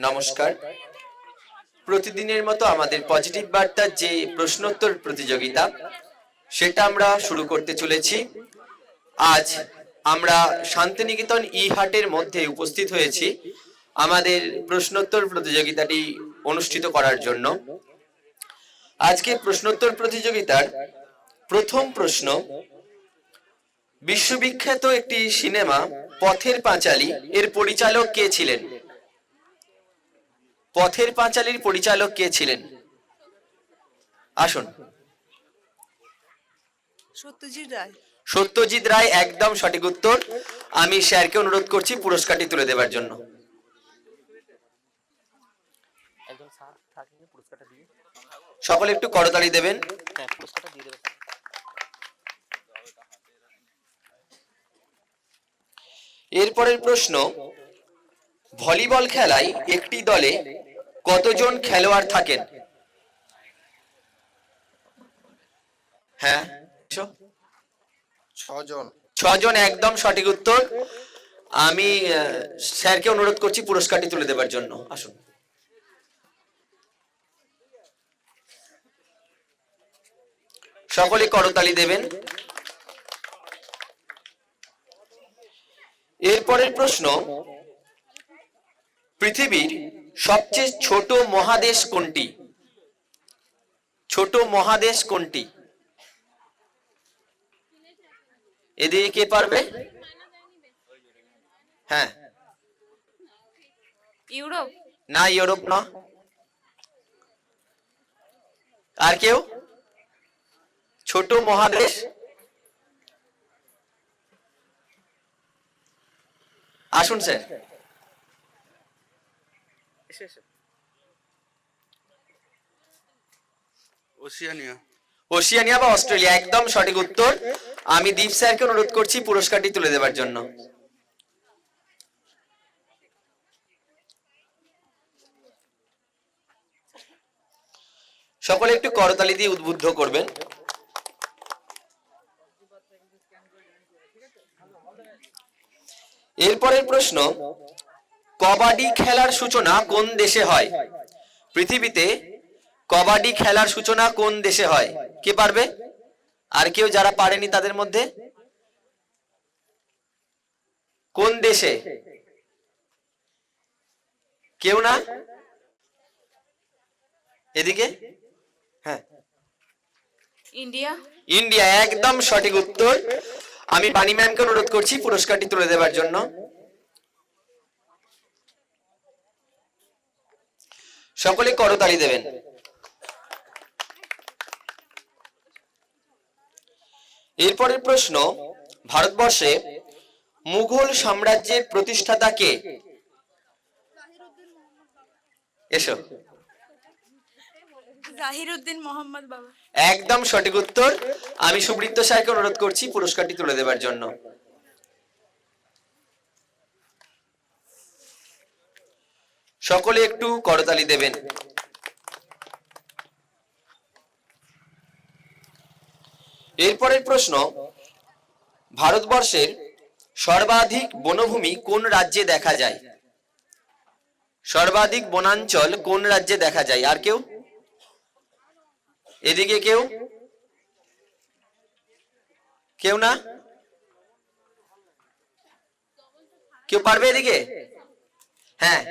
নমস্কার। প্রতিদিনের মতো আমাদের পজিটিভ বার্তার যে প্রশ্নোত্তর প্রতিযোগিতা সেটা আমরা শুরু করতে চলেছি। আজ আমরা শান্তিনিকেতন ই হাটের মধ্যে উপস্থিত হয়েছি আমাদের প্রশ্নোত্তর প্রতিযোগিতাটি অনুষ্ঠিত করার জন্য। আজকে প্রশ্নোত্তর প্রতিযোগিতার প্রথম প্রশ্ন, বিশ্ববিখ্যাত একটি সিনেমা পথের পাঁচালী এর পরিচালক কে ছিলেন? পথের পাঁচালীর পরিচালক কে ছিলেন? আসুন। সত্যজিৎ রায়। সত্যজিৎ রায় একদম সঠিক উত্তর। আমি স্যারকে অনুরোধ করছি পুরস্কারটি তুলে দেওয়ার জন্য। সকলে একটু করতালি দেবেন। এরপরের প্রশ্ন, ভলিবল খেলায় একটি দলে কতজন খেলোয়াড় থাকেন? হ্যাঁ, 6 জন। 6 জন একদম সঠিক উত্তর। আমি স্যারকে অনুরোধ করছি পুরস্কারটি তুলে দেওয়ার জন্য। আসুন। সকলে করতালি দেবেন। এরপরের প্রশ্ন, পৃথিবীর সবচেয়ে ছোট মহাদেশ কোনটি? ছোট মহাদেশ কোনটি? এদিকে কে পারবে? হ্যাঁ, ইউরোপ। না, ইউরোপ না। আর কেউ? ছোট মহাদেশ আসুন স্যার। ওশিয়ানিয়া। ওশিয়ানিয়া বা অস্ট্রেলিয়া একদম সঠিক উত্তর। আমি দীপ স্যারকে অনুরোধ করছি পুরস্কারটি তুলে দেওয়ার জন্য। সকলে একটু করতালি দিয়ে উদ্বুদ্ধ করবেন। এরপরের প্রশ্ন, কবাডি খেলার সূচনা কোন দেশে হয়? পৃথিবীতে কবাডি খেলার সূচনা কোন দেশে হয়? কে পারবে? আর কেউ যারা পারেনি তাদের মধ্যে? কোন দেশে? কেউ না? এদিকে? হ্যাঁ, ইন্ডিয়া। ইন্ডিয়া একদম সঠিক উত্তর। আমি বাণী ম্যামকে অনুরোধ করছি পুরস্কারটি তুলে দেওয়ার জন্য। সকলে করতালি দেবেন। এরপরের প্রশ্ন, ভারতবর্ষে মুঘল সাম্রাজ্যের প্রতিষ্ঠাতা কে? এসো। জাহিরউদ্দিন মোহাম্মদ বাবা। একদম সঠিক উত্তর। আমি সুবৃত্ত স্যারকে অনুরোধ করছি পুরস্কারটি তুলে দেওয়ার জন্য। সকলে একটু করতালি দেবেন। এরপরের প্রশ্ন, ভারতবর্ষের সর্বাধিক বনভূমি কোন রাজ্যে দেখা যায়? সর্বাধিক বনাঞ্চল কোন রাজ্যে দেখা যায়? আর কেউ? এদিকে কেউ? কেউ না? কেউ পারবে এদিকে? হ্যাঁ,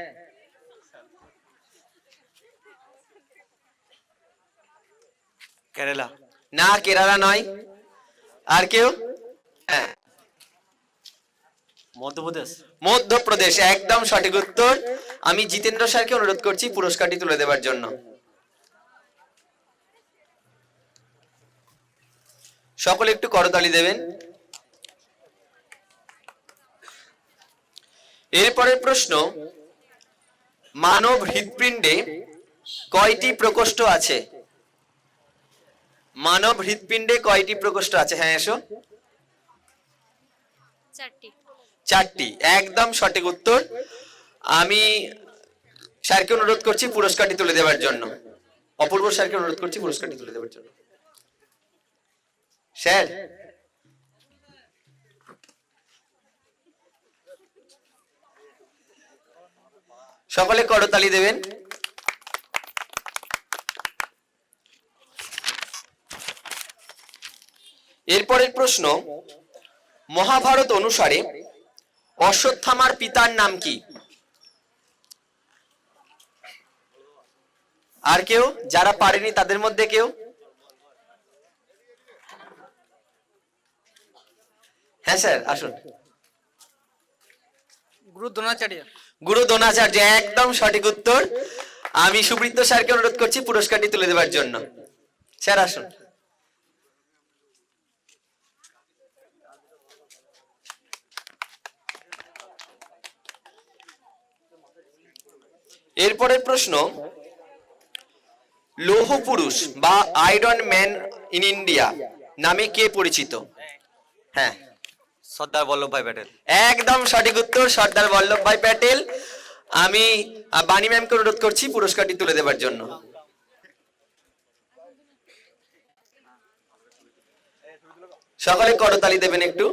কেরালা। না, কেরালা নয়। আর কেউ? হ্যাঁ, মধ্যপ্রদেশ। মধ্যপ্রদেশ একদম সঠিক উত্তর। আমি জিতেন্দ্র স্যারকে অনুরোধ করছি পুরস্কারটি তুলে দেওয়ার জন্য। সকলে একটু করতালি দেবেন। এরপরের প্রশ্ন, মানব হৃৎপিণ্ডে কয়টি প্রকোষ্ঠ আছে? মানব হৃৎপিণ্ডে কয়টি প্রকোষ্ঠ আছে? হ্যাঁ, এসো। 4টি একদম সঠিক উত্তর। আমি স্যারকে অনুরোধ করছি পুরস্কারটি তুলে দেওয়ার জন্য। অপূর্ব স্যারকে অনুরোধ করছি পুরস্কারটি তুলে দেওয়ার জন্য। স্যার, সকলে করতালি দেবেন। এরপরের প্রশ্ন, মহাভারত অনুসারে অশ্বত্থামার পিতার নাম কি? আর কেউ যারা পারেনি তাদের মধ্যে কেউ? হ্যাঁ স্যার আসুন। গুরু দ্রোণাচার্য। গুরু দ্রোণাচার্য, একদম সঠিক উত্তর। আমি সুবৃত্ত স্যারকে অনুরোধ করছি পুরস্কারটি তুলে দেওয়ার জন্য। স্যার আসুন। এরপরের প্রশ্ন, লৌহ পুরুষ বা আয়রন ম্যান ইন ইন্ডিয়া নামে কে পরিচিত? হ্যাঁ, সর্দার বল্লভভাই প্যাটেল। একদম সঠিক উত্তর, সর্দার বল্লভভাই প্যাটেল। আমি বাণী ম্যামকে অনুরোধ করছি পুরস্কারটি তুলে দেওয়ার জন্য। সকলে করতালি দেবেন একটু।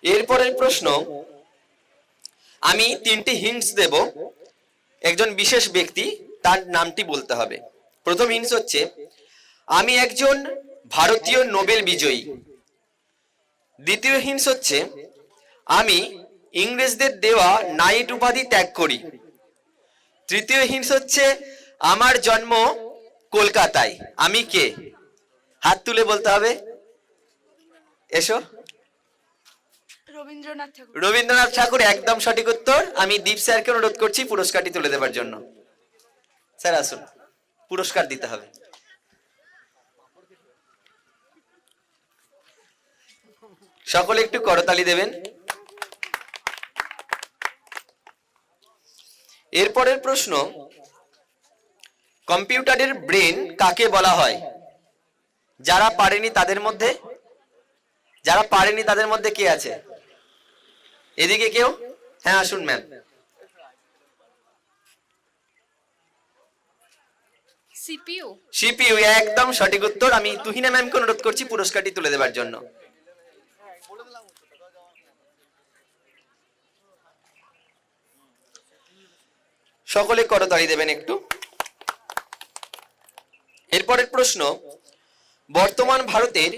এরপরের প্রশ্ন, আমি 3টি হিন্টস দেব, একজন বিশেষ ব্যক্তি তার নামটি বলতে হবে। প্রথম হিন্টস হচ্ছে, আমি একজন ভারতীয় নোবেল বিজয়ী। দ্বিতীয় হিন্টস হচ্ছে, আমি ইংরেজদের দেওয়া নাইট উপাধি ত্যাগ করি। তৃতীয় হিন্টস হচ্ছে, আমার জন্ম কলকাতায়। আমি কে? হাত তুলে বলতে হবে। এসো। রবীন্দ্রনাথ ঠাকুর। রবীন্দ্রনাথ ঠাকুর, একদম সঠিক উত্তর। আমি দীপ স্যারকে অনুরোধ করছি পুরস্কারটি তুলে দেওয়ার জন্য। স্যার আসুন, পুরস্কার দিতে হবে। সকলে একটু করতালি দেবেন। এরপরের প্রশ্ন, কম্পিউটারের ব্রেন কাকে বলা হয়? যারা পারেনি তাদের মধ্যে কে আছে? এদিকে কেউ? হ্যাঁ আসুন ম্যাম। সিপিইউ। সিপিইউ, একদম সঠিক উত্তর। আমি তুহিনা ম্যামকে অনুরোধ করছি পুরস্কারটি তুলে দেওয়ার জন্য। সকলে করতালি দেবেন একটু। এরপরের প্রশ্ন, বর্তমান ভারতের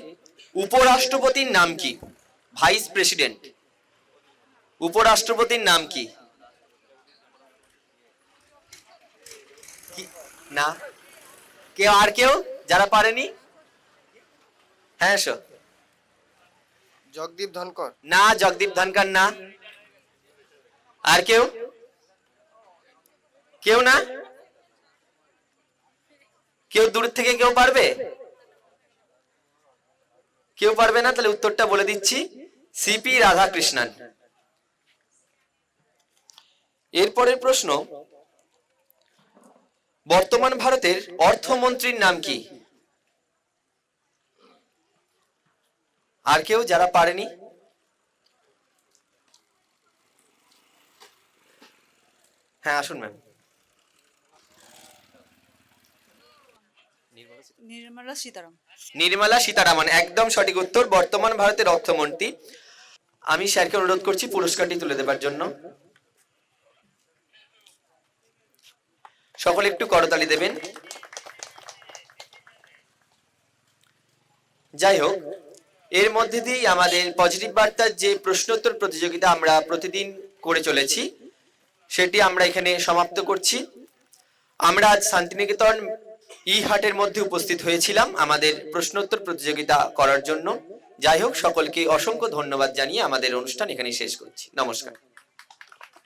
উপরাষ্ট্রপতির নাম কি? ভাইস প্রেসিডেন্ট, উপরাষ্ট্রপতির নাম কি? না, কেউ? আর কেউ যারা পারেনি? হ্যাঁ এসো। জগদীপ ধনকর। না, জগদীপ ধনকর না। আর কেউ? কেউ না? কেউ দূর থেকে কেউ পারবে? কেউ পারবে না? তাহলে উত্তরটা বলে দিচ্ছি, সিপি রাধাকৃষ্ণন। এরপরের প্রশ্ন, বর্তমান ভারতের অর্থমন্ত্রীর নাম কি? আর কেউ যারা পারেনি? হ্যাঁ আসুন ম্যাম। নির্মলা সীতারামন। নির্মলা সীতারামন, একদম সঠিক উত্তর। বর্তমান ভারতের অর্থমন্ত্রী। আমি স্যারকে অনুরোধ করছি পুরস্কারটি তুলে দেবার জন্য। সকলে একটু করতালি দেবেন। যাই হোক, এর মধ্যে দিয়েই আমাদের পজিটিভ বার্তার যে প্রশ্নোত্তর প্রতিযোগিতা আমরা প্রতিদিন করে চলেছি সেটি আমরা এখানে সমাপ্ত করছি। আমরা আজ শান্তিনিকেতন হাটের মধ্যে উপস্থিত হয়েছিলাম আমাদের প্রশ্নোত্তর প্রতিযোগিতা করার জন্য। যাই হোক, সকলকে অসংখ্য ধন্যবাদ জানিয়ে আমাদের অনুষ্ঠান এখানে শেষ করছি। নমস্কার।